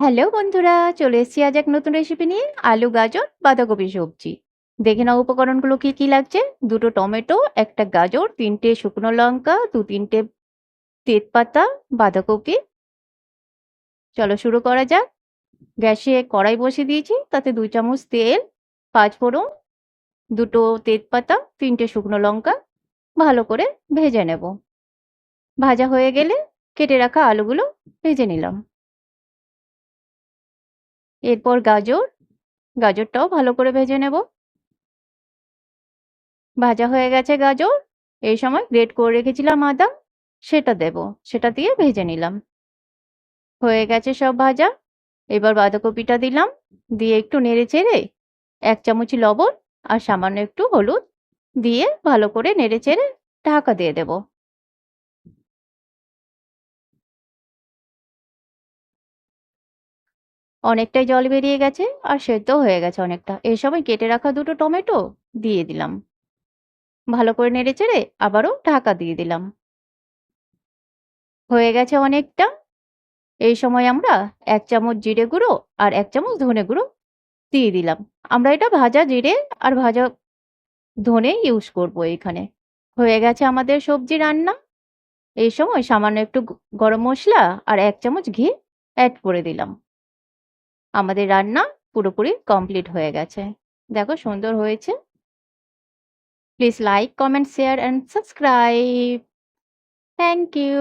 Hello বন্ধুরা, চলে এসেছি আজ এক নতুন রেসিপি নিয়ে। আলু, গাজর, বাঁধাকপি সবজি। দেখে নাও উপকরণগুলো কি কি লাগছে। 2টো টমেটো, 1টা গাজর, 3টে শুকনো লঙ্কা, 2-3টে তেজপাতা, বাঁধাকপি। চলো শুরু করা যাক। গ্যাসে কড়াই বসিয়ে দিয়েছি, তাতে 2 চামচ তেল, 5 ফোড়ন, 2টো তেজপাতা, 3টে শুকনো লঙ্কা ভালো করে ভেজে নেব। ভাজা হয়ে গেলে কেটে রাখা আলুগুলো ভেজে নিলাম। এরপর গাজরটাও ভালো করে ভেজে নেব। ভাজা হয়ে গেছে গাজর। এই সময় গ্রেট করে রেখেছিলাম আদা, সেটা দেব। সেটা দিয়ে ভেজে নিলাম। হয়ে গেছে সব ভাজা। এবার বাঁধাকপিটা দিলাম। দিয়ে একটু নেড়েচেড়ে 1 চামচ লবণ আর সামান্য একটু হলুদ দিয়ে ভালো করে নেড়েচেড়ে ঢাকা দিয়ে দেব। অনেকটাই জল বেরিয়ে গেছে আর সেদ্ধও হয়ে গেছে অনেকটা। এই সময় কেটে রাখা 2টো টমেটো দিয়ে দিলাম। ভালো করে নেড়েচেড়ে আবারও ঢাকা দিয়ে দিলাম। হয়ে গেছে অনেকটা। এই সময় আমরা 1 চামচ জিরে গুঁড়ো আর 1 চামচ ধনে গুঁড়ো দিয়ে দিলাম। আমরা এটা ভাজা জিরে আর ভাজা ধনে ইউজ করব এখানে। হয়ে গেছে আমাদের সবজি রান্না। এই সময় সামান্য একটু গরম মসলা আর 1 চামচ ঘি এড করে দিলাম। আমাদের রান্না পুরোপুরি কমপ্লিট হয়ে গেছে। দেখো সুন্দর হয়েছে। Please like, comment, share and subscribe. Thank you.